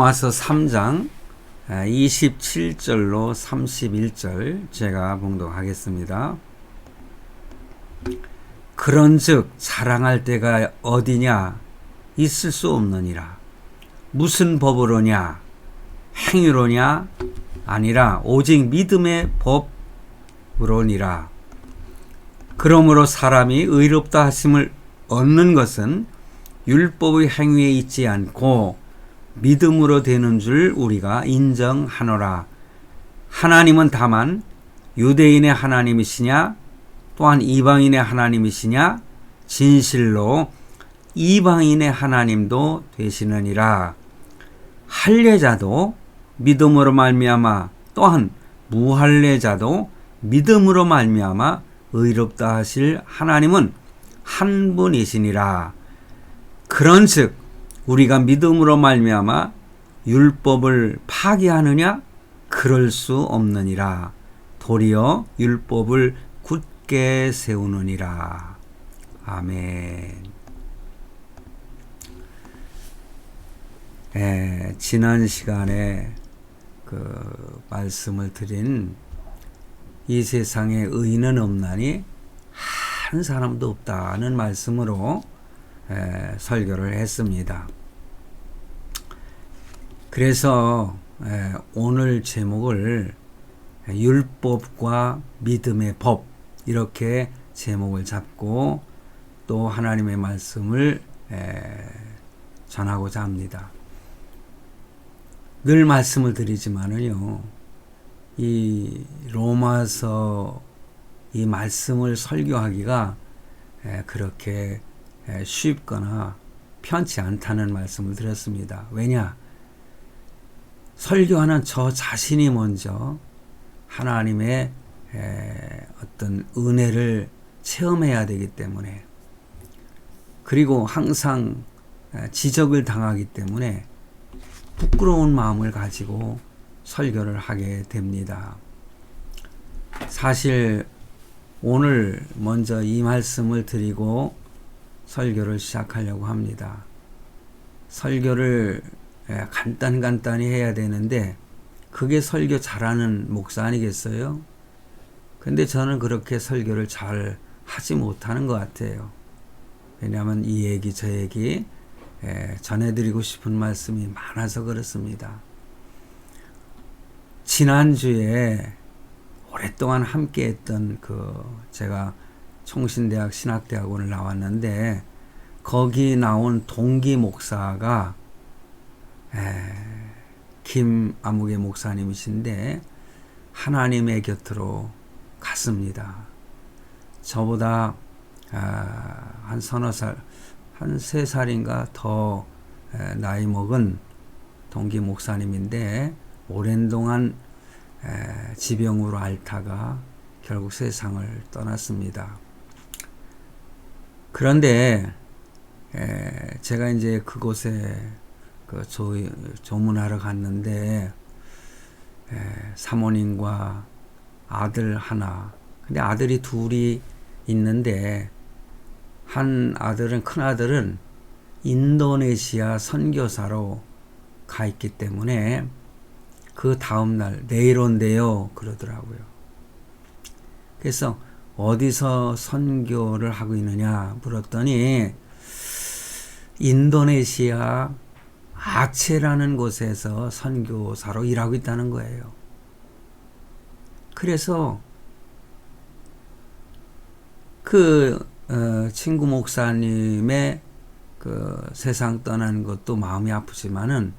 로마서 3장 27절로 31절 제가 봉독하겠습니다. 그런즉 자랑할 때가 어디냐? 있을 수 없느니라. 무슨 법으로냐? 행위로냐? 아니라 오직 믿음의 법으로니라. 그러므로 사람이 의롭다 하심을 얻는 것은 율법의 행위에 있지 않고 믿음으로 되는 줄 우리가 인정하노라. 하나님은 다만 유대인의 하나님이시냐 또한 이방인의 하나님이시냐? 진실로 이방인의 하나님도 되시느니라. 할례자도 믿음으로 말미암아 또한 무할례자도 믿음으로 말미암아 의롭다 하실 하나님은 한 분이시니라. 그런즉 우리가 믿음으로 말미암아 율법을 파기하느냐? 그럴 수 없느니라. 도리어 율법을 굳게 세우느니라. 아멘. 지난 시간에 그 말씀을 드린 이 세상에 의인은 없나니 한 사람도 없다는 말씀으로 설교를 했습니다. 그래서 오늘 제목을 율법과 믿음의 법 이렇게 제목을 잡고 또 하나님의 말씀을 전하고자 합니다. 늘 말씀을 드리지만은요, 이 로마서 이 말씀을 설교하기가 그렇게 쉽거나 편치 않다는 말씀을 드렸습니다. 왜냐? 설교하는 저 자신이 먼저 하나님의 어떤 은혜를 체험해야 되기 때문에, 그리고 항상 지적을 당하기 때문에 부끄러운 마음을 가지고 설교를 하게 됩니다. 사실 오늘 먼저 이 말씀을 드리고 설교를 시작하려고 합니다. 설교를 간단히 해야 되는데 그게 설교 잘하는 목사 아니겠어요? 근데 저는 그렇게 설교를 잘 하지 못하는 것 같아요. 왜냐하면 이 얘기 저 얘기 전해드리고 싶은 말씀이 많아서 그렇습니다. 지난주에 오랫동안 함께했던 제가 총신대학 신학대학원을 나왔는데 거기 나온 동기 목사가 김아무개 목사님이신데 하나님의 곁으로 갔습니다. 저보다 한 서너 살, 한 3살인가 더 나이 먹은 동기 목사님인데 오랜 동안 지병으로 앓다가 결국 세상을 떠났습니다. 그런데 제가 이제 그곳에 조문하러 갔는데 사모님과 아들 하나, 근데 아들이 둘이 있는데 한 아들은, 큰 아들은 인도네시아 선교사로 가 있기 때문에 그 다음날 내일 온대요 그러더라고요. 그래서 어디서 선교를 하고 있느냐 물었더니 인도네시아 아체라는 곳에서 선교사로 일하고 있다는 거예요. 그래서 친구 목사님의 세상 떠난 것도 마음이 아프지만은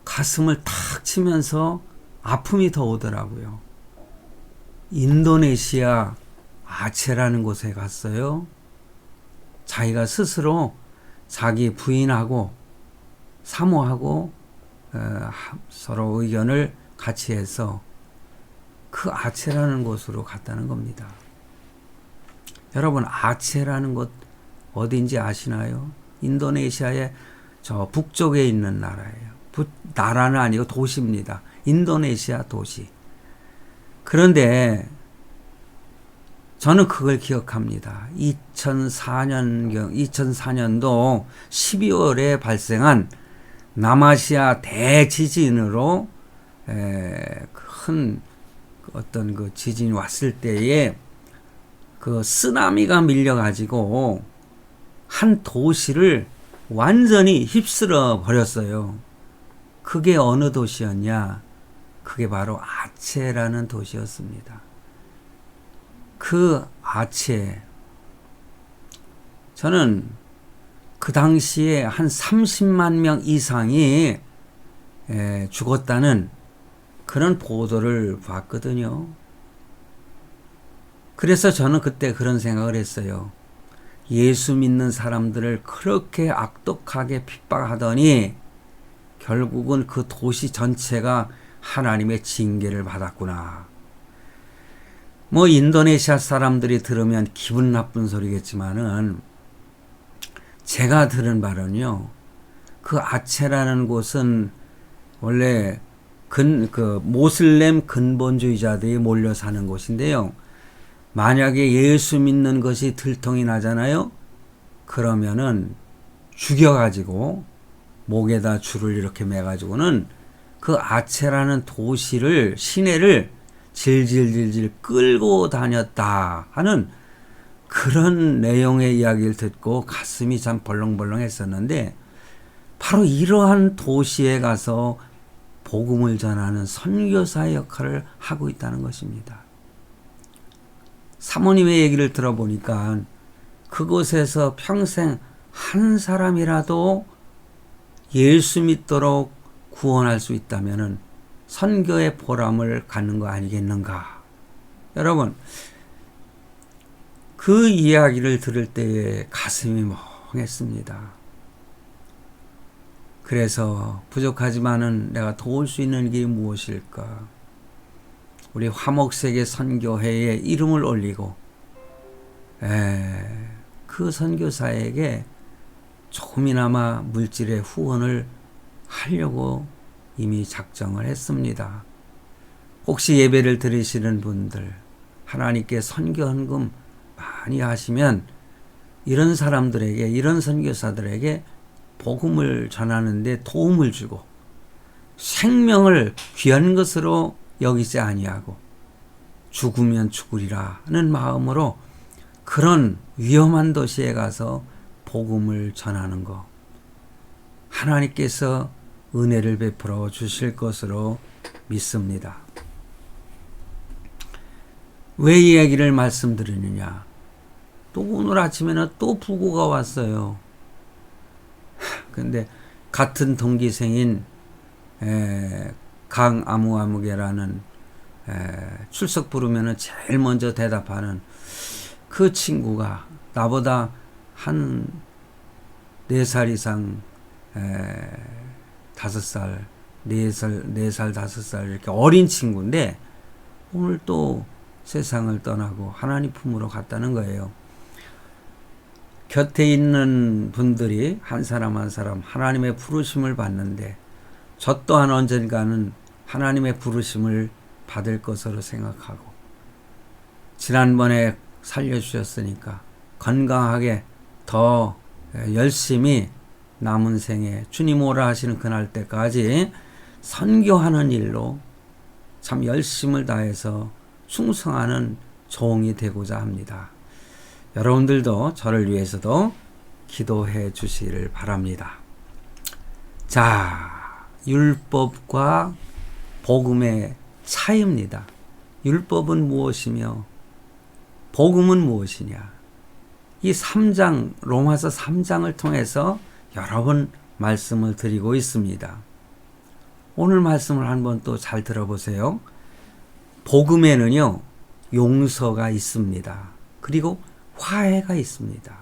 가슴을 탁 치면서 아픔이 더 오더라고요. 인도네시아 아체라는 곳에 갔어요. 자기가 스스로 자기 부인하고 사모하고 서로 의견을 같이 해서 그 아체라는 곳으로 갔다는 겁니다. 여러분, 아체라는 곳 어딘지 아시나요? 인도네시아의 저 북쪽에 있는 나라예요. 나라는 아니고 도시입니다. 인도네시아 도시. 그런데 저는 그걸 기억합니다. 2004년도 12월에 발생한 남아시아 대지진으로 큰 어떤 그 지진이 왔을 때에 그 쓰나미가 밀려가지고 한 도시를 완전히 휩쓸어 버렸어요. 그게 어느 도시였냐? 그게 바로 아체라는 도시였습니다. 그 아체, 저는 그 당시에 한 30만 명 이상이 죽었다는 그런 보도를 봤거든요. 그래서 저는 그때 그런 생각을 했어요. 예수 믿는 사람들을 그렇게 악독하게 핍박하더니 결국은 그 도시 전체가 하나님의 징계를 받았구나. 뭐 인도네시아 사람들이 들으면 기분 나쁜 소리겠지만은 제가 들은 바는요. 그 아체라는 곳은 원래 그 모슬렘 근본주의자들이 몰려 사는 곳인데요. 만약에 예수 믿는 것이 들통이 나잖아요. 그러면은 죽여가지고 목에다 줄을 이렇게 매가지고는 그 아체라는 도시를 시내를 질질질질 끌고 다녔다 하는 그런 내용의 이야기를 듣고 가슴이 참 벌렁벌렁 했었는데 바로 이러한 도시에 가서 복음을 전하는 선교사의 역할을 하고 있다는 것입니다. 사모님의 얘기를 들어보니까 그곳에서 평생 한 사람이라도 예수 믿도록 구원할 수 있다면 선교의 보람을 갖는 거 아니겠는가. 여러분, 그 이야기를 들을 때에 가슴이 멍했습니다. 그래서 부족하지만은 내가 도울 수 있는 게 무엇일까? 우리 화목세계 선교회에 이름을 올리고 그 선교사에게 조금이나마 물질의 후원을 하려고 이미 작정을 했습니다. 혹시 예배를 드리시는 분들 하나님께 선교헌금 많이 하시면 이런 사람들에게, 이런 선교사들에게 복음을 전하는데 도움을 주고 생명을 귀한 것으로 여기지 아니하고 죽으면 죽으리라는 마음으로 그런 위험한 도시에 가서 복음을 전하는 것, 하나님께서 은혜를 베풀어 주실 것으로 믿습니다. 왜 이 얘기를 말씀드리느냐? 또 오늘 아침에는 또 부고가 왔어요. 근데 같은 동기생인 강아무아무개라는 출석 부르면은 제일 먼저 대답하는 그 친구가 나보다 한 4살 이상 5살, 4살, 5살 이렇게 어린 친구인데 오늘 또 세상을 떠나고 하나님 품으로 갔다는 거예요. 곁에 있는 분들이 한 사람 한 사람 하나님의 부르심을 받는데 저 또한 언젠가는 하나님의 부르심을 받을 것으로 생각하고 지난번에 살려주셨으니까 건강하게 더 열심히 남은 생에 주님 오라 하시는 그날 때까지 선교하는 일로 참 열심을 다해서 충성하는 종이 되고자 합니다. 여러분들도 저를 위해서도 기도해 주시기를 바랍니다. 자, 율법과 복음의 차이입니다. 율법은 무엇이며 복음은 무엇이냐? 이 3장, 로마서 3장을 통해서 여러 번 말씀을 드리고 있습니다. 오늘 말씀을 한번 또 잘 들어보세요. 복음에는요, 용서가 있습니다. 그리고 화해가 있습니다.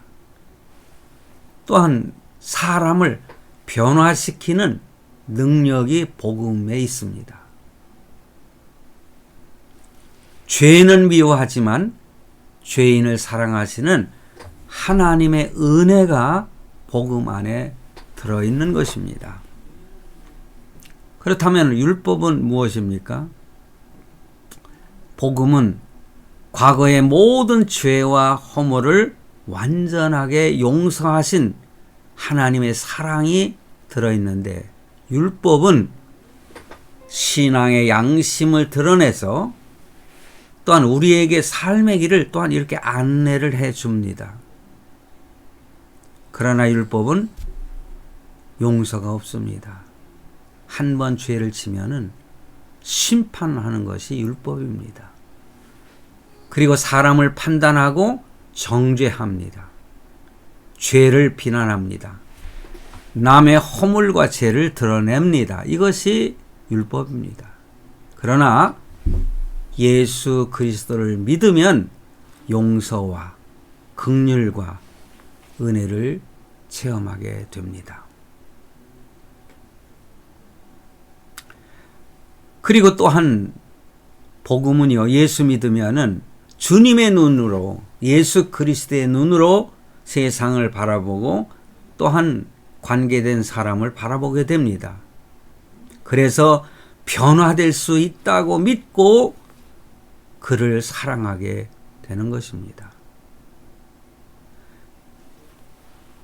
또한 사람을 변화시키는 능력이 복음에 있습니다. 죄는 미워하지만 죄인을 사랑하시는 하나님의 은혜가 복음 안에 들어있는 것입니다. 그렇다면 율법은 무엇입니까? 복음은 과거의 모든 죄와 허물을 완전하게 용서하신 하나님의 사랑이 들어있는데 율법은 신앙의 양심을 드러내서 또한 우리에게 삶의 길을 또한 이렇게 안내를 해 줍니다. 그러나 율법은 용서가 없습니다. 한 번 죄를 지면은 심판하는 것이 율법입니다. 그리고 사람을 판단하고 정죄합니다. 죄를 비난합니다. 남의 허물과 죄를 드러냅니다. 이것이 율법입니다. 그러나 예수 그리스도를 믿으면 용서와 긍휼과 은혜를 체험하게 됩니다. 그리고 또한 복음은요, 예수 믿으면은 주님의 눈으로, 예수 그리스도의 눈으로 세상을 바라보고 또한 관계된 사람을 바라보게 됩니다. 그래서 변화될 수 있다고 믿고 그를 사랑하게 되는 것입니다.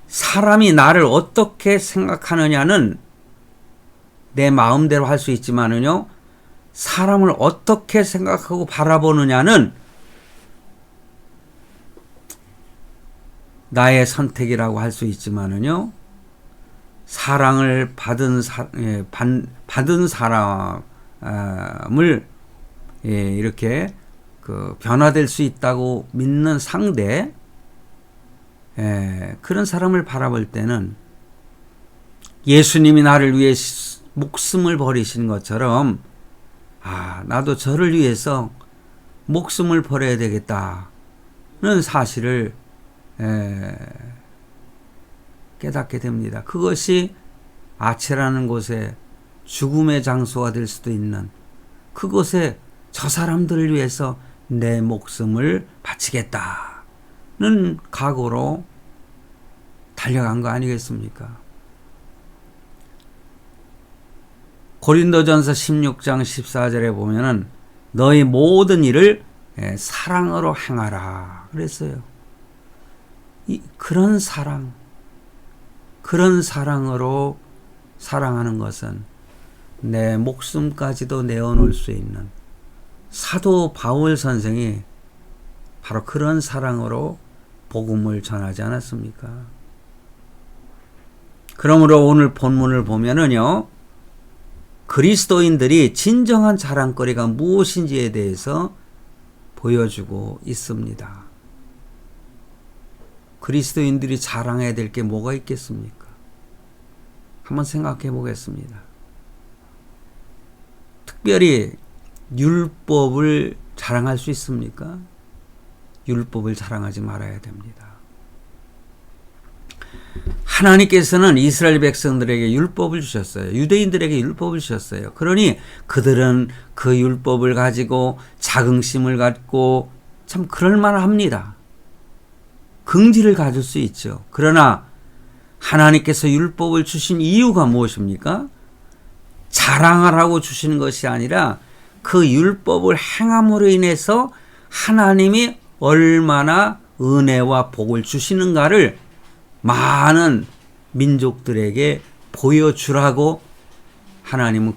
사람이 나를 어떻게 생각하느냐는 내 마음대로 할 수 있지만은요, 사람을 어떻게 생각하고 바라보느냐는 나의 선택이라고 할 수 있지만은요, 사랑을 받은 사람을 이렇게 변화될 수 있다고 믿는 상대, 그런 사람을 바라볼 때는 예수님이 나를 위해 목숨을 버리신 것처럼 나도 저를 위해서 목숨을 버려야 되겠다는 사실을 깨닫게 됩니다. 그것이 아체라는 곳에 죽음의 장소가 될 수도 있는 그곳에 저 사람들을 위해서 내 목숨을 바치겠다는 각오로 달려간 거 아니겠습니까? 고린도전서 16장 14절에 보면은 너희 모든 일을 사랑으로 행하라 그랬어요. 그런 사랑으로 사랑하는 것은 내 목숨까지도 내어놓을 수 있는 사도 바울 선생이 바로 그런 사랑으로 복음을 전하지 않았습니까? 그러므로 오늘 본문을 보면은요, 그리스도인들이 진정한 자랑거리가 무엇인지에 대해서 보여주고 있습니다. 그리스도인들이 자랑해야 될 게 뭐가 있겠습니까? 한번 생각해 보겠습니다. 특별히 율법을 자랑할 수 있습니까? 율법을 자랑하지 말아야 됩니다. 하나님께서는 이스라엘 백성들에게 율법을 주셨어요. 유대인들에게 율법을 주셨어요. 그러니 그들은 그 율법을 가지고 자긍심을 갖고 참 그럴만합니다. 긍지를 가질 수 있죠. 그러나 하나님께서 율법을 주신 이유가 무엇입니까? 자랑하라고 주시는 것이 아니라 그 율법을 행함으로 인해서 하나님이 얼마나 은혜와 복을 주시는가를 많은 민족들에게 보여주라고 하나님은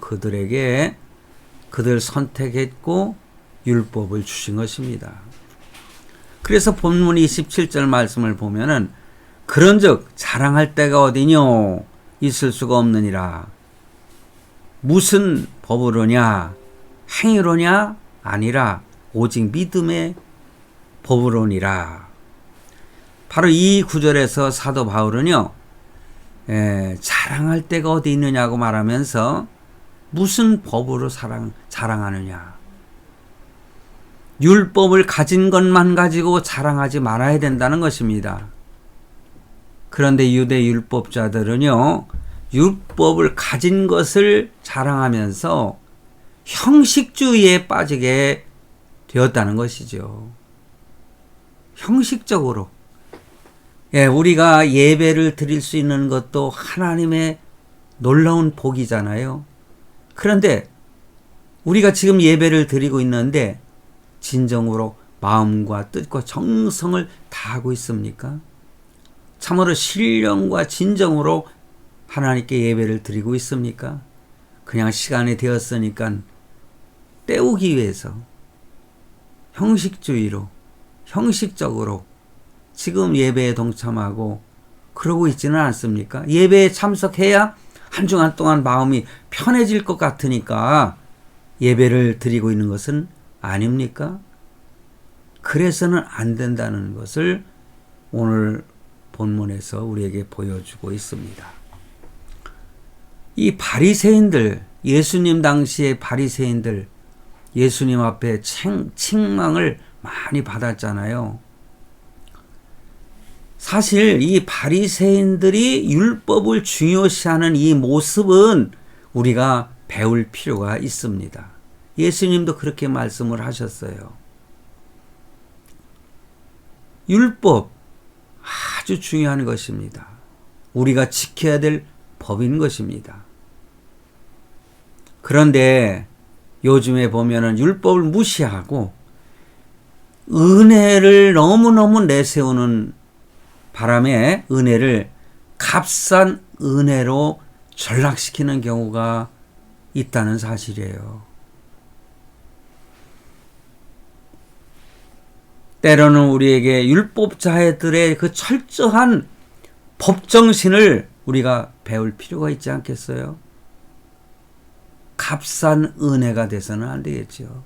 그들 선택했고 율법을 주신 것입니다. 그래서 본문 27절 말씀을 보면은 그런즉 자랑할 데가 어디뇨 있을 수가 없느니라. 무슨 법으로냐 행위로냐 아니라 오직 믿음의 법으로니라. 바로 이 구절에서 사도 바울은요, 자랑할 데가 어디 있느냐고 말하면서 무슨 법으로 자랑하느냐. 율법을 가진 것만 가지고 자랑하지 말아야 된다는 것입니다. 그런데 유대 율법자들은요, 율법을 가진 것을 자랑하면서 형식주의에 빠지게 되었다는 것이죠. 형식적으로. 우리가 예배를 드릴 수 있는 것도 하나님의 놀라운 복이잖아요. 그런데 우리가 지금 예배를 드리고 있는데 진정으로 마음과 뜻과 정성을 다하고 있습니까? 참으로 신령과 진정으로 하나님께 예배를 드리고 있습니까? 그냥 시간이 되었으니까 때우기 위해서 형식주의로, 형식적으로 지금 예배에 동참하고 그러고 있지는 않습니까? 예배에 참석해야 한 주간 동안 마음이 편해질 것 같으니까 예배를 드리고 있는 것은 아닙니까? 그래서는 안 된다는 것을 오늘 본문에서 우리에게 보여주고 있습니다. 이 바리새인들, 예수님 당시의 바리새인들, 예수님 앞에 책망을 많이 받았잖아요. 사실 이 바리새인들이 율법을 중요시하는 이 모습은 우리가 배울 필요가 있습니다. 예수님도 그렇게 말씀을 하셨어요. 율법 아주 중요한 것입니다. 우리가 지켜야 될 법인 것입니다. 그런데 요즘에 보면은 율법을 무시하고 은혜를 너무너무 내세우는 바람에 은혜를 값싼 은혜로 전락시키는 경우가 있다는 사실이에요. 때로는 우리에게 율법자들의 그 철저한 법정신을 우리가 배울 필요가 있지 않겠어요? 값싼 은혜가 돼서는 안 되겠죠.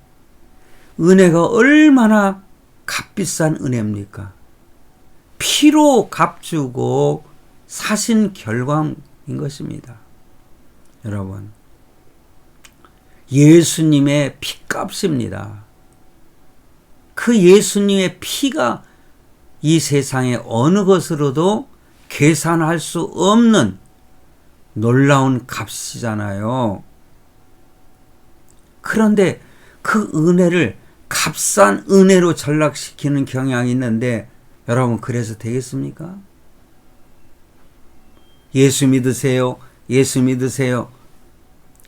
은혜가 얼마나 값비싼 은혜입니까? 피로 값주고 사신 결과인 것입니다. 여러분, 예수님의 피값입니다. 그 예수님의 피가 이 세상의 어느 것으로도 계산할 수 없는 놀라운 값이잖아요. 그런데 그 은혜를 값싼 은혜로 전락시키는 경향이 있는데 여러분, 그래서 되겠습니까? 예수 믿으세요. 예수 믿으세요.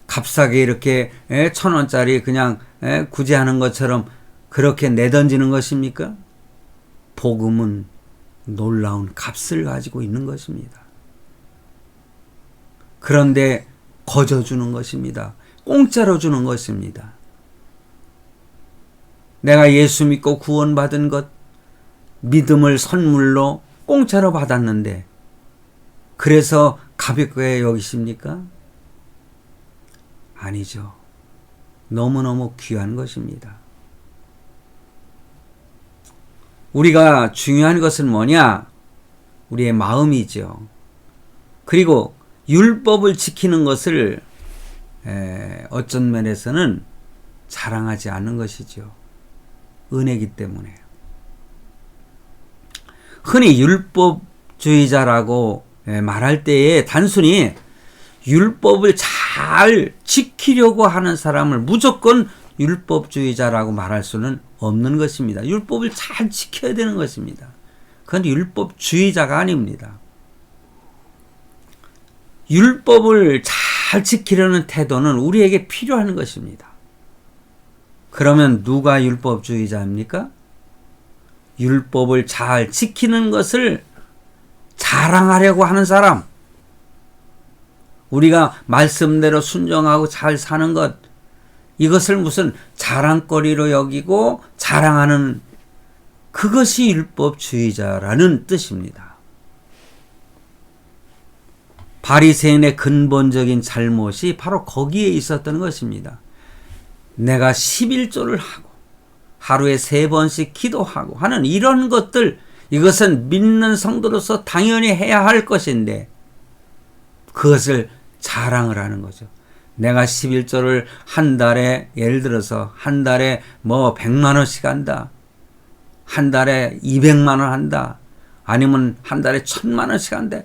값싸게 이렇게 1,000원짜리 그냥 구제하는 것처럼 그렇게 내던지는 것입니까? 복음은 놀라운 값을 가지고 있는 것입니다. 그런데 거저 주는 것입니다. 공짜로 주는 것입니다. 내가 예수 믿고 구원받은 것, 믿음을 선물로 공짜로 받았는데 그래서 가볍게 여기십니까? 아니죠. 너무너무 귀한 것입니다. 우리가 중요한 것은 뭐냐? 우리의 마음이죠. 그리고 율법을 지키는 것을 어떤 면에서는 자랑하지 않는 것이죠. 은혜이기 때문에. 흔히 율법주의자라고 말할 때에 단순히 율법을 잘 지키려고 하는 사람을 무조건 율법주의자라고 말할 수는 없는 것입니다. 율법을 잘 지켜야 되는 것입니다. 그건 율법주의자가 아닙니다. 율법을 잘 지키려는 태도는 우리에게 필요한 것입니다. 그러면 누가 율법주의자입니까? 율법을 잘 지키는 것을 자랑하려고 하는 사람, 우리가 말씀대로 순종하고 잘 사는 것, 이것을 무슨 자랑거리로 여기고 자랑하는 그것이 율법주의자라는 뜻입니다. 바리새인의 근본적인 잘못이 바로 거기에 있었던 것입니다. 내가 11조를 하고 하루에 3번씩 기도하고 하는 이런 것들, 이것은 믿는 성도로서 당연히 해야 할 것인데 그것을 자랑을 하는 거죠. 내가 11조를 한 달에, 예를 들어서 한 달에 100만 원씩 한다. 한 달에 200만 원 한다. 아니면 한 달에 1000만 원씩 한다.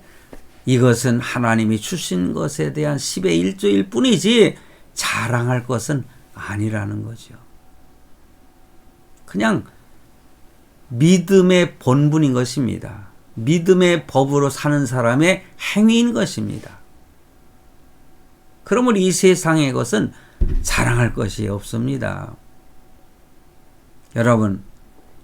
이것은 하나님이 주신 것에 대한 10의 1조일 뿐이지 자랑할 것은 아니라는 거죠. 그냥 믿음의 본분인 것입니다. 믿음의 법으로 사는 사람의 행위인 것입니다. 그러므로 이 세상의 것은 자랑할 것이 없습니다. 여러분,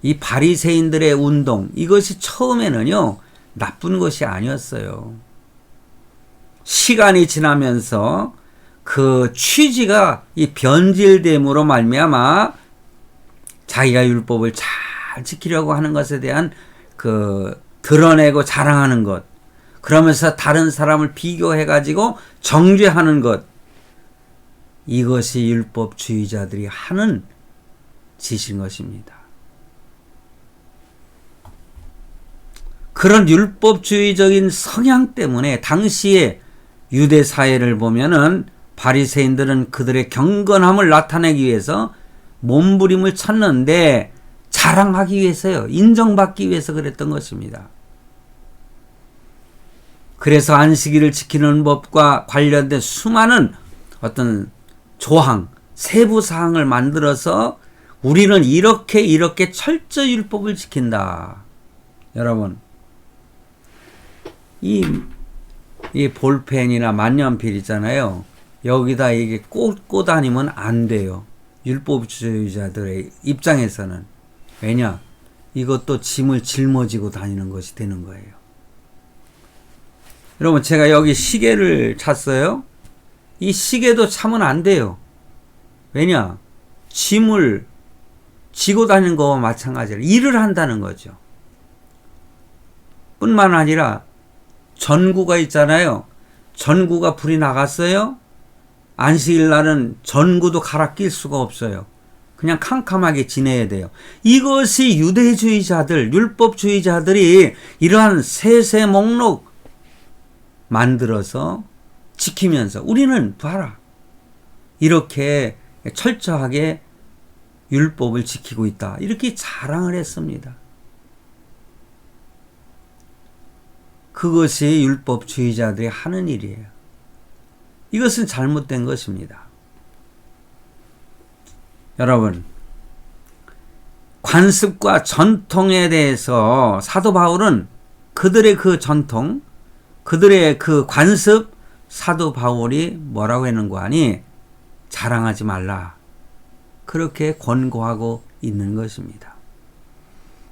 이 바리새인들의 운동, 이것이 처음에는요 나쁜 것이 아니었어요. 시간이 지나면서 그 취지가 이 변질됨으로 말미암아 자기가 율법을 잘 지키려고 하는 것에 대한 그 드러내고 자랑하는 것, 그러면서 다른 사람을 비교해 가지고 정죄하는 것, 이것이 율법주의자들이 하는 짓인 것입니다. 그런 율법주의적인 성향 때문에 당시에 유대 사회를 보면은 바리새인들은 그들의 경건함을 나타내기 위해서 몸부림을 쳤는데 자랑하기 위해서요. 인정받기 위해서 그랬던 것입니다. 그래서 안식일을 지키는 법과 관련된 수많은 어떤 조항, 세부 사항을 만들어서 우리는 이렇게 철저히 율법을 지킨다. 여러분, 이 볼펜이나 만년필 있잖아요. 여기다 이게 꽂고 다니면 안 돼요. 율법주의자들의 입장에서는. 왜냐? 이것도 짐을 짊어지고 다니는 것이 되는 거예요. 여러분, 제가 여기 시계를 찼어요. 이 시계도 차면 안 돼요. 왜냐? 짐을 지고 다니는 거와 마찬가지로 일을 한다는 거죠. 뿐만 아니라 전구가 있잖아요. 전구가 불이 나갔어요. 안식일 날은 전구도 갈아 낄 수가 없어요. 그냥 캄캄하게 지내야 돼요. 이것이 유대주의자들, 율법주의자들이 이러한 세세 목록 만들어서 지키면서 우리는 봐라, 이렇게 철저하게 율법을 지키고 있다, 이렇게 자랑을 했습니다. 그것이 율법주의자들이 하는 일이에요. 이것은 잘못된 것입니다. 여러분, 관습과 전통에 대해서 사도 바울은 그들의 그 전통, 그들의 그 관습, 사도 바울이 뭐라고 했는 거 아니? 자랑하지 말라. 그렇게 권고하고 있는 것입니다.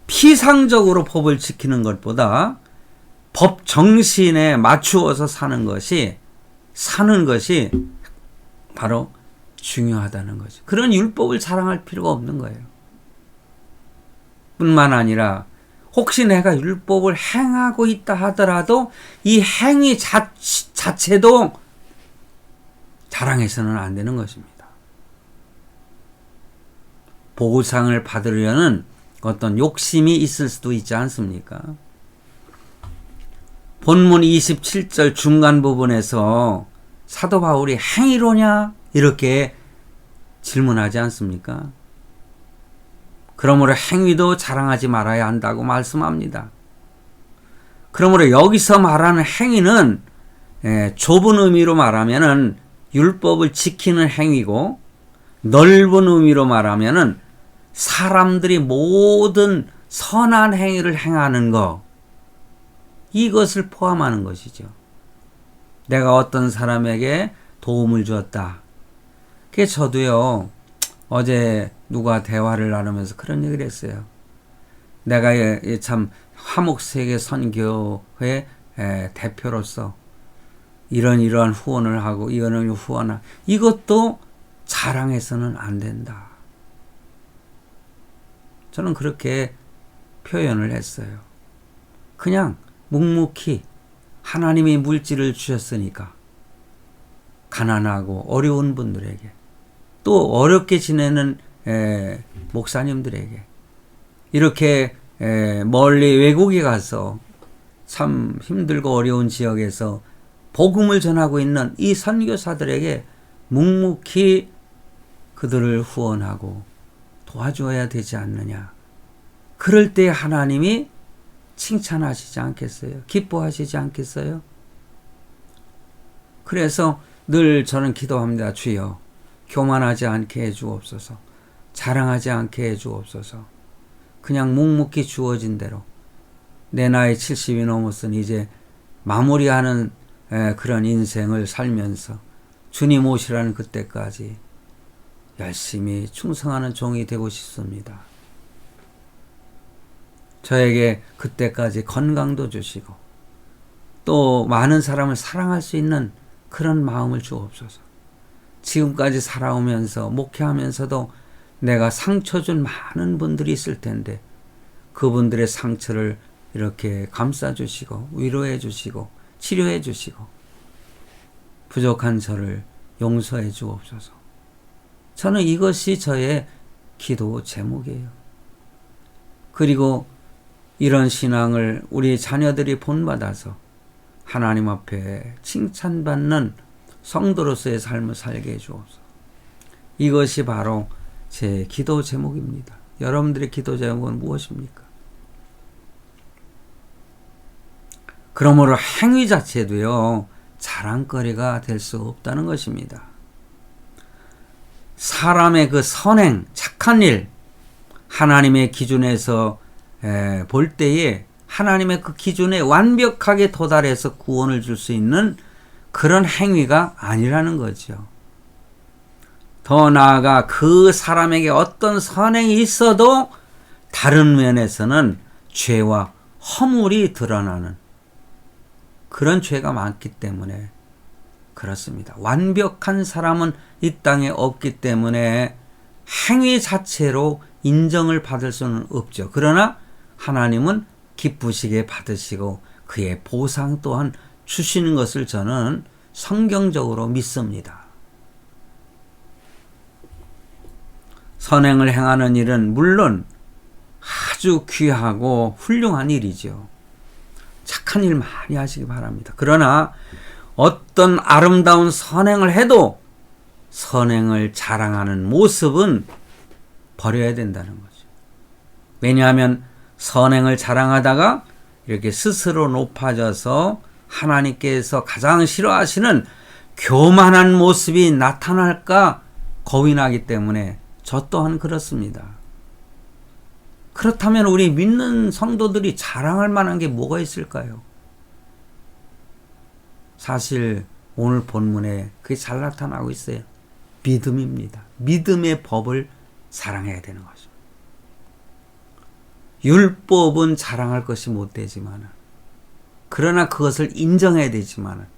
피상적으로 법을 지키는 것보다 법 정신에 맞추어서 사는 것이 바로 중요하다는 거죠. 그런 율법을 자랑할 필요가 없는 거예요. 뿐만 아니라 혹시 내가 율법을 행하고 있다 하더라도 이 행위 자체도 자랑해서는 안 되는 것입니다. 보상을 받으려는 어떤 욕심이 있을 수도 있지 않습니까? 본문 27절 중간 부분에서 사도 바울이 행위로냐? 이렇게 질문하지 않습니까? 그러므로 행위도 자랑하지 말아야 한다고 말씀합니다. 그러므로 여기서 말하는 행위는 좁은 의미로 말하면은 율법을 지키는 행위고, 넓은 의미로 말하면은 사람들이 모든 선한 행위를 행하는 것, 이것을 포함하는 것이죠. 내가 어떤 사람에게 도움을 주었다. 그게 저도요, 어제 누가 대화를 나누면서 그런 얘기를 했어요. 내가 참 화목세계 선교회 대표로서 이러한 후원을 하고 이거는 후원을, 이것도 자랑해서는 안 된다. 저는 그렇게 표현을 했어요. 그냥 묵묵히 하나님이 물질을 주셨으니까 가난하고 어려운 분들에게, 또 어렵게 지내는 목사님들에게, 이렇게 멀리 외국에 가서 참 힘들고 어려운 지역에서 복음을 전하고 있는 이 선교사들에게 묵묵히 그들을 후원하고 도와줘야 되지 않느냐. 그럴 때 하나님이 칭찬하시지 않겠어요? 기뻐하시지 않겠어요? 그래서 늘 저는 기도합니다. 주여, 교만하지 않게 해주옵소서. 자랑하지 않게 해주옵소서. 그냥 묵묵히 주어진 대로 내 나이 70이 넘었으니 이제 마무리하는 그런 인생을 살면서 주님 오시라는 그때까지 열심히 충성하는 종이 되고 싶습니다. 저에게 그때까지 건강도 주시고 또 많은 사람을 사랑할 수 있는 그런 마음을 주옵소서. 지금까지 살아오면서 목회하면서도 내가 상처 준 많은 분들이 있을 텐데 그분들의 상처를 이렇게 감싸주시고 위로해 주시고 치료해 주시고 부족한 저를 용서해 주옵소서. 저는 이것이 저의 기도 제목이에요. 그리고 이런 신앙을 우리 자녀들이 본받아서 하나님 앞에 칭찬받는 성도로서의 삶을 살게 해주옵소서. 이것이 바로 제 기도 제목입니다. 여러분들의 기도 제목은 무엇입니까? 그러므로 행위 자체도요, 자랑거리가 될 수 없다는 것입니다. 사람의 그 선행, 착한 일, 하나님의 기준에서 볼 때에 하나님의 그 기준에 완벽하게 도달해서 구원을 줄 수 있는 그런 행위가 아니라는 거죠. 더 나아가 그 사람에게 어떤 선행이 있어도 다른 면에서는 죄와 허물이 드러나는 그런 죄가 많기 때문에 그렇습니다. 완벽한 사람은 이 땅에 없기 때문에 행위 자체로 인정을 받을 수는 없죠. 그러나 하나님은 기쁘시게 받으시고 그의 보상 또한 주시는 것을 저는 성경적으로 믿습니다. 선행을 행하는 일은 물론 아주 귀하고 훌륭한 일이죠. 착한 일 많이 하시기 바랍니다. 그러나 어떤 아름다운 선행을 해도 선행을 자랑하는 모습은 버려야 된다는 거죠. 왜냐하면 선행을 자랑하다가 이렇게 스스로 높아져서 하나님께서 가장 싫어하시는 교만한 모습이 나타날까 겁이 나기 때문에 저 또한 그렇습니다. 그렇다면 우리 믿는 성도들이 자랑할 만한 게 뭐가 있을까요? 사실 오늘 본문에 그게 잘 나타나고 있어요. 믿음입니다. 믿음의 법을 사랑해야 되는 것입니다. 율법은 자랑할 것이 못 되지만 그러나 그것을 인정해야 되지만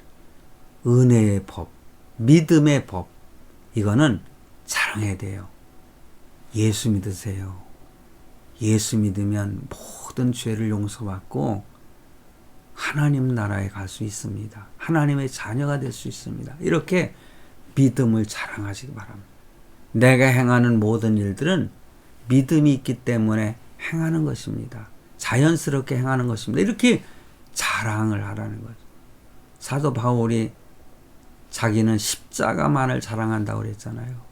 은혜의 법, 믿음의 법 이거는 자랑해야 돼요. 예수 믿으세요. 예수 믿으면 모든 죄를 용서받고 하나님 나라에 갈 수 있습니다. 하나님의 자녀가 될 수 있습니다. 이렇게 믿음을 자랑하시기 바랍니다. 내가 행하는 모든 일들은 믿음이 있기 때문에 행하는 것입니다. 자연스럽게 행하는 것입니다. 이렇게 자랑을 하라는 거죠. 사도 바울이 자기는 십자가만을 자랑한다고 그랬잖아요.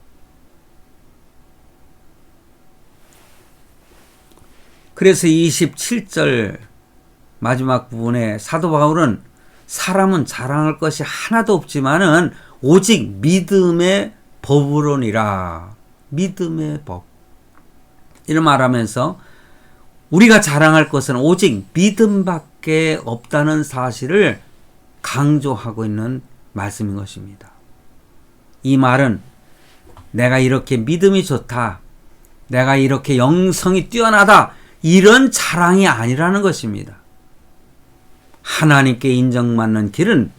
그래서 27절 마지막 부분에 사도 바울은 사람은 자랑할 것이 하나도 없지만은 오직 믿음의 법으로니라. 믿음의 법. 이런 말하면서 우리가 자랑할 것은 오직 믿음밖에 없다는 사실을 강조하고 있는 말씀인 것입니다. 이 말은 내가 이렇게 믿음이 좋다. 내가 이렇게 영성이 뛰어나다. 이런 자랑이 아니라는 것입니다. 하나님께 인정받는 길은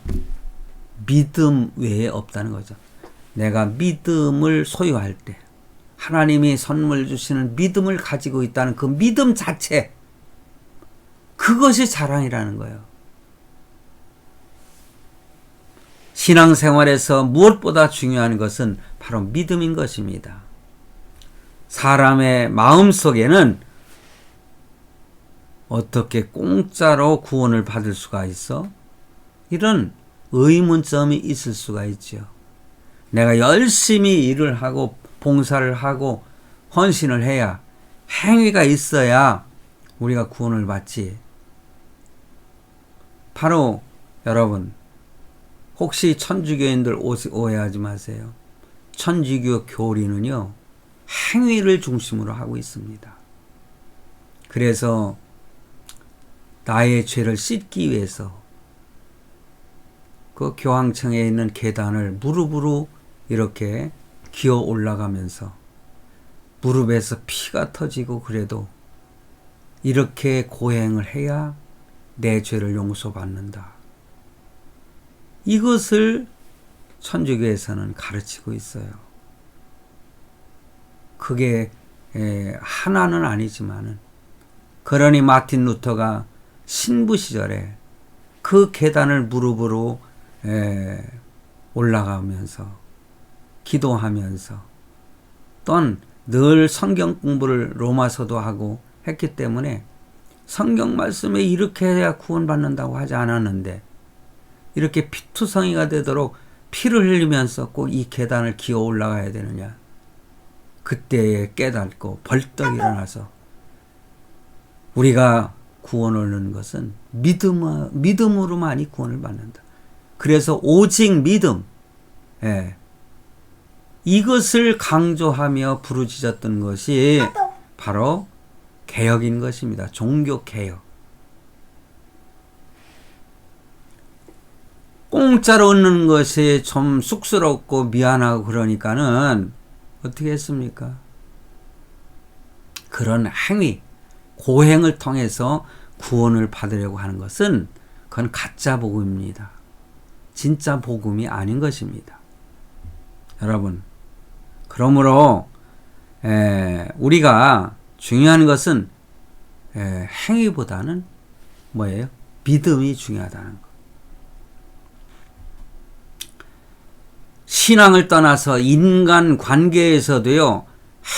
믿음 외에 없다는 거죠. 내가 믿음을 소유할 때 하나님이 선물 주시는 믿음을 가지고 있다는 그 믿음 자체 그것이 자랑이라는 거예요. 신앙생활에서 무엇보다 중요한 것은 바로 믿음인 것입니다. 사람의 마음속에는 어떻게 공짜로 구원을 받을 수가 있어? 이런 의문점이 있을 수가 있죠. 내가 열심히 일을 하고 봉사를 하고 헌신을 해야 행위가 있어야 우리가 구원을 받지. 바로 여러분 혹시 천주교인들 오해하지 마세요. 천주교 교리는요 행위를 중심으로 하고 있습니다. 그래서 나의 죄를 씻기 위해서 그 교황청에 있는 계단을 무릎으로 이렇게 기어 올라가면서 무릎에서 피가 터지고 그래도 이렇게 고행을 해야 내 죄를 용서받는다. 이것을 천주교에서는 가르치고 있어요. 그게 하나는 아니지만은, 그러니 마틴 루터가 신부 시절에 그 계단을 무릎으로 올라가면서 기도하면서 또한 늘 성경 공부를 로마서도 하고 했기 때문에 성경 말씀에 이렇게 해야 구원받는다고 하지 않았는데, 이렇게 피투성이가 되도록 피를 흘리면서 꼭 이 계단을 기어 올라가야 되느냐. 그때에 깨닫고 벌떡 일어나서 우리가 구원을 얻는 것은 믿음으로만이 구원을 받는다. 그래서 오직 믿음, 이것을 강조하며 부르짖었던 것이 바로 개혁인 것입니다. 종교 개혁. 공짜로 얻는 것이 좀 쑥스럽고 미안하고 그러니까는 어떻게 했습니까? 그런 행위, 고행을 통해서 구원을 받으려고 하는 것은 그건 가짜 복음입니다. 진짜 복음이 아닌 것입니다. 여러분, 그러므로 우리가 중요한 것은 행위보다는 뭐예요? 믿음이 중요하다는 것. 신앙을 떠나서 인간 관계에서도요,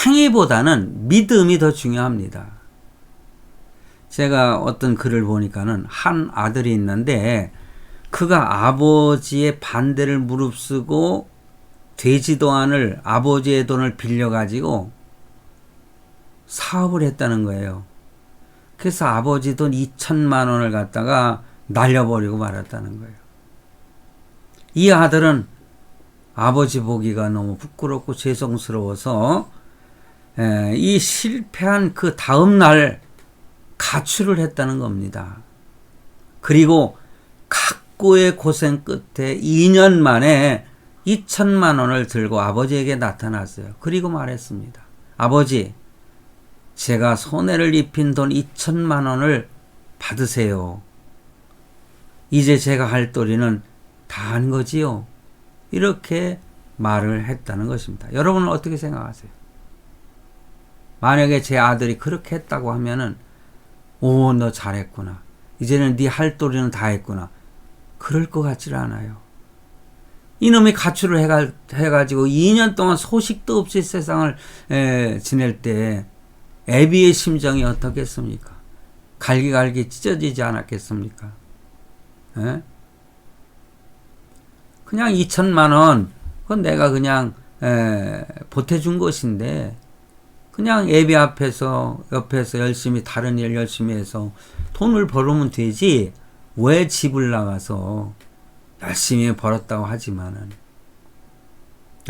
행위보다는 믿음이 더 중요합니다. 제가 어떤 글을 보니까는 한 아들이 있는데, 그가 아버지의 반대를 무릅쓰고 되지도 않을 아버지의 돈을 빌려가지고 사업을 했다는 거예요. 그래서 아버지 돈 2천만 원을 갖다가 날려버리고 말았다는 거예요. 이 아들은 아버지 보기가 너무 부끄럽고 죄송스러워서 이 실패한 그 다음 날 가출을 했다는 겁니다. 그리고 각고의 고생 끝에 2년 만에 2천만 원을 들고 아버지에게 나타났어요. 그리고 말했습니다. 아버지, 제가 손해를 입힌 돈 2천만 원을 받으세요. 이제 제가 할 도리는 다 한 거지요. 이렇게 말을 했다는 것입니다. 여러분은 어떻게 생각하세요? 만약에 제 아들이 그렇게 했다고 하면은, 오, 너 잘했구나. 이제는 네 할 도리는 다 했구나. 그럴 것 같지는 않아요. 이놈이 가출을 해가지고 2년 동안 소식도 없이 세상을 지낼 때 애비의 심정이 어떻겠습니까? 갈기갈기 찢어지지 않았겠습니까? 그냥 2천만 원, 그건 내가 그냥 보태준 것인데, 그냥 애비 앞에서 옆에서 열심히 다른 일 열심히 해서 돈을 벌으면 되지, 왜 집을 나가서 열심히 벌었다고 하지만은,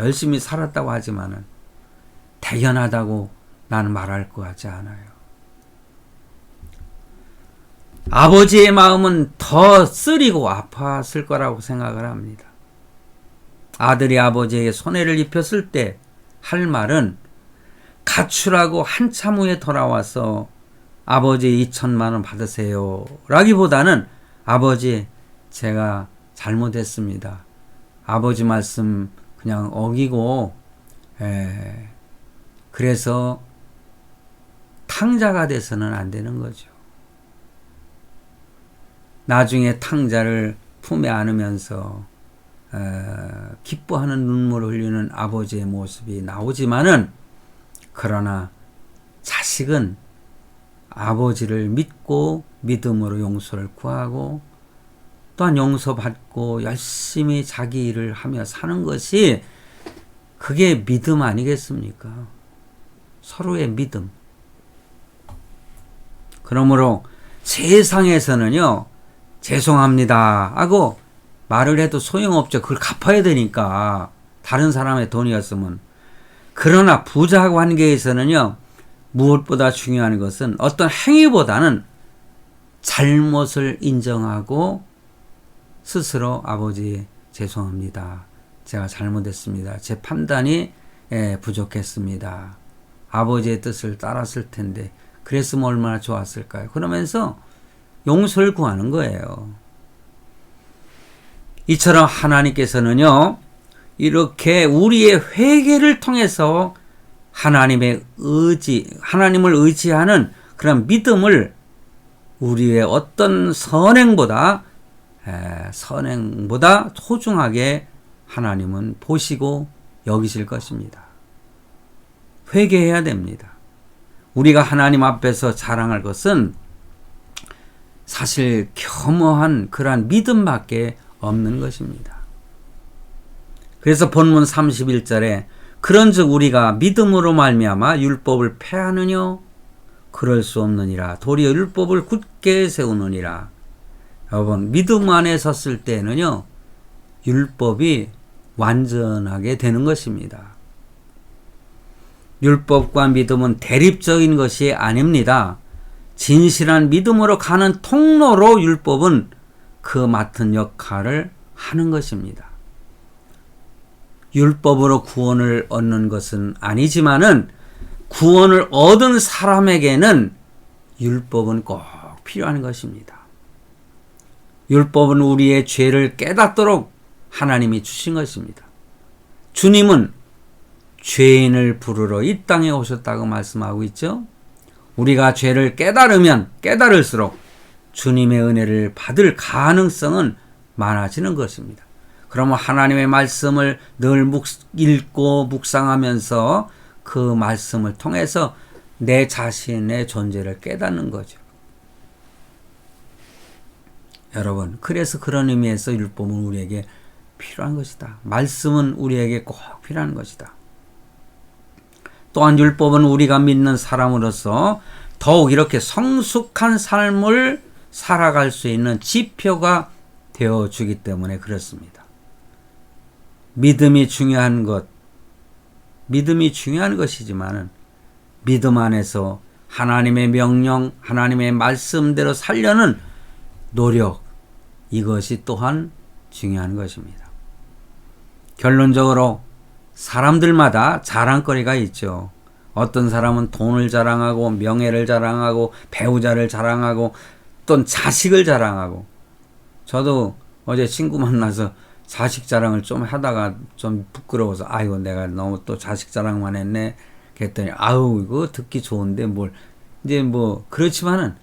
열심히 살았다고 하지만은 대견하다고 나는 말할 것 같지 않아요. 아버지의 마음은 더 쓰리고 아팠을 거라고 생각을 합니다. 아들이 아버지에게 손해를 입혔을 때 할 말은, 가출하고 한참 후에 돌아와서 아버지 2천만 원 받으세요 라기보다는, 아버지, 제가 잘못했습니다. 아버지 말씀 그냥 어기고 그래서 탕자가 돼서는 안 되는 거죠. 나중에 탕자를 품에 안으면서 기뻐하는 눈물을 흘리는 아버지의 모습이 나오지만은, 그러나 자식은 아버지를 믿고 믿음으로 용서를 구하고 또한 용서받고 열심히 자기 일을 하며 사는 것이, 그게 믿음 아니겠습니까? 서로의 믿음. 그러므로 세상에서는요, 죄송합니다 하고 말을 해도 소용없죠. 그걸 갚아야 되니까, 다른 사람의 돈이었으면. 그러나 부자 관계에서는요, 무엇보다 중요한 것은 어떤 행위보다는 잘못을 인정하고 스스로, 아버지 죄송합니다. 제가 잘못했습니다. 제 판단이 부족했습니다. 아버지의 뜻을 따랐을 텐데 그랬으면 얼마나 좋았을까요? 그러면서 용서를 구하는 거예요. 이처럼 하나님께서는요, 이렇게 우리의 회개를 통해서 하나님을 의지하는 그런 믿음을 우리의 어떤 선행보다 소중하게 하나님은 보시고 여기실 것입니다. 회개해야 됩니다. 우리가 하나님 앞에서 자랑할 것은 사실 겸허한 그러한 믿음밖에 없는 것입니다. 그래서 본문 31절에 그런즉 우리가 믿음으로 말미암아 율법을 폐하느뇨? 그럴 수 없느니라. 도리어 율법을 굳게 세우느니라. 여러분, 믿음 안에 섰을 때는요, 율법이 완전하게 되는 것입니다. 율법과 믿음은 대립적인 것이 아닙니다. 진실한 믿음으로 가는 통로로 율법은 그 맡은 역할을 하는 것입니다. 율법으로 구원을 얻는 것은 아니지만은 구원을 얻은 사람에게는 율법은 꼭 필요한 것입니다. 율법은 우리의 죄를 깨닫도록 하나님이 주신 것입니다. 주님은 죄인을 부르러 이 땅에 오셨다고 말씀하고 있죠. 우리가 죄를 깨달으면 깨달을수록 주님의 은혜를 받을 가능성은 많아지는 것입니다. 그러면 하나님의 말씀을 늘 읽고 묵상하면서 그 말씀을 통해서 내 자신의 존재를 깨닫는 거죠. 여러분, 그래서 그런 의미에서 율법은 우리에게 필요한 것이다. 말씀은 우리에게 꼭 필요한 것이다. 또한 율법은 우리가 믿는 사람으로서 더욱 이렇게 성숙한 삶을 살아갈 수 있는 지표가 되어주기 때문에 그렇습니다. 믿음이 중요한 것이지만 믿음 안에서 하나님의 명령, 하나님의 말씀대로 살려는 노력, 이것이 또한 중요한 것입니다. 결론적으로 사람들마다 자랑거리가 있죠. 어떤 사람은 돈을 자랑하고 명예를 자랑하고 배우자를 자랑하고 또는 자식을 자랑하고, 저도 어제 친구 만나서 자식 자랑을 좀 하다가 좀 부끄러워서 아이고 내가 너무 또 자식 자랑만 했네 그랬더니 아우 이거 듣기 좋은데 뭘 이제 뭐 그렇지만은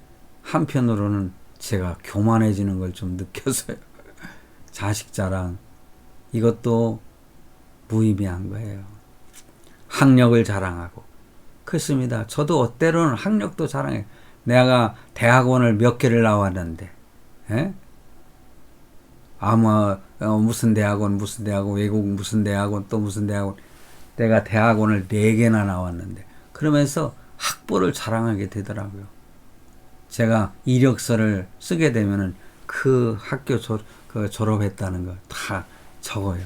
한편으로는 제가 교만해지는 걸 좀 느껴서요. 자식 자랑 이것도 무의미한 거예요. 학력을 자랑하고 그렇습니다. 저도 때로는 학력도 자랑해요. 내가 대학원을 몇 개를 나왔는데 무슨 대학원 외국 무슨 대학원 또 무슨 대학원 내가 대학원을 4개나 나왔는데 그러면서 학벌을 자랑하게 되더라고요. 제가 이력서를 쓰게 되면은 그 학교 졸업했다는 거 다 적어요.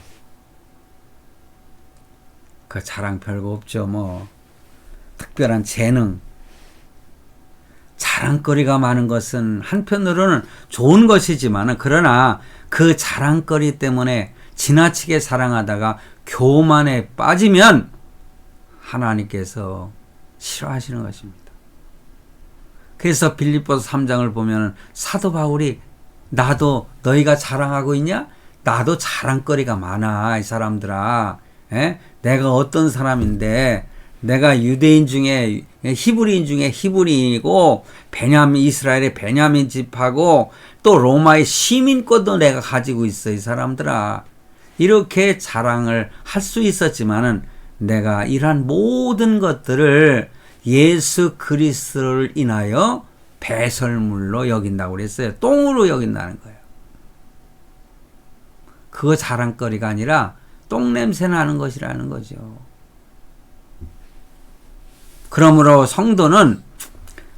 그 자랑 별거 없죠. 뭐 특별한 재능, 자랑거리가 많은 것은 한편으로는 좋은 것이지만 그러나 그 자랑거리 때문에 지나치게 자랑하다가 교만에 빠지면 하나님께서 싫어하시는 것입니다. 그래서 빌립보서 3장을 보면 사도 바울이 나도 너희가 자랑하고 있냐? 나도 자랑거리가 많아 이 사람들아. 내가 어떤 사람인데 내가 유대인 중에 히브리인 중에 히브리인이고 이스라엘의 베냐민 집하고 또 로마의 시민권도 내가 가지고 있어 이 사람들아. 이렇게 자랑을 할 수 있었지만은 내가 이러한 모든 것들을 예수 그리스도를 인하여 배설물로 여긴다고 그랬어요. 똥으로 여긴다는 거예요. 그거 자랑거리가 아니라 똥냄새 나는 것이라는 거죠. 그러므로 성도는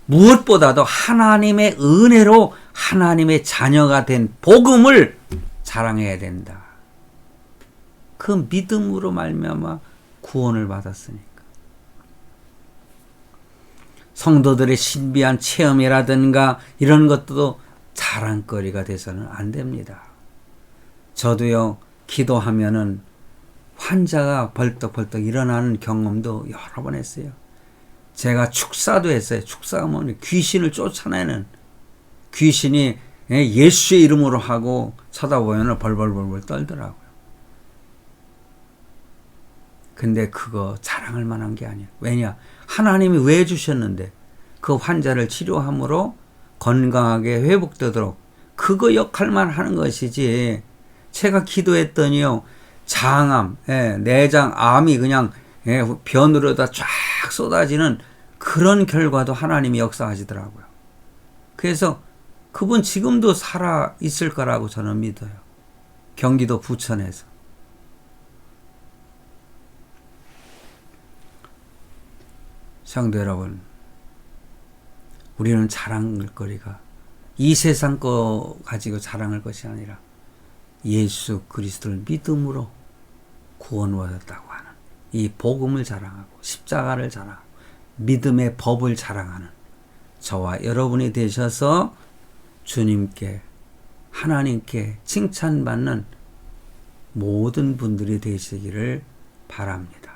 무엇보다도 하나님의 은혜로 하나님의 자녀가 된 복음을 자랑해야 된다. 그 믿음으로 말미암아 구원을 받았으니까. 성도들의 신비한 체험이라든가 이런 것도 자랑거리가 돼서는 안 됩니다. 저도요, 기도하면은 환자가 벌떡벌떡 일어나는 경험도 여러 번 했어요. 제가 축사도 했어요. 축사가 뭐냐, 귀신을 쫓아내는, 귀신이 예수의 이름으로 하고 쳐다보면 벌벌벌벌 떨더라고요. 근데 그거 자랑할 만한 게 아니에요. 왜냐? 하나님이 왜 주셨는데 그 환자를 치료함으로 건강하게 회복되도록 그거 역할만 하는 것이지. 제가 기도했더니요, 장암, 내장 암이 그냥 변으로다 쫙 쏟아지는 그런 결과도 하나님이 역사하시더라고요. 그래서 그분 지금도 살아 있을 거라고 저는 믿어요. 경기도 부천에서. 성도 여러분, 우리는 자랑할 거리가 이 세상 거 가지고 자랑할 것이 아니라 예수 그리스도를 믿음으로 구원받았다고 하는 이 복음을 자랑하고 십자가를 자랑하고 믿음의 법을 자랑하는 저와 여러분이 되셔서 주님께 하나님께 칭찬받는 모든 분들이 되시기를 바랍니다.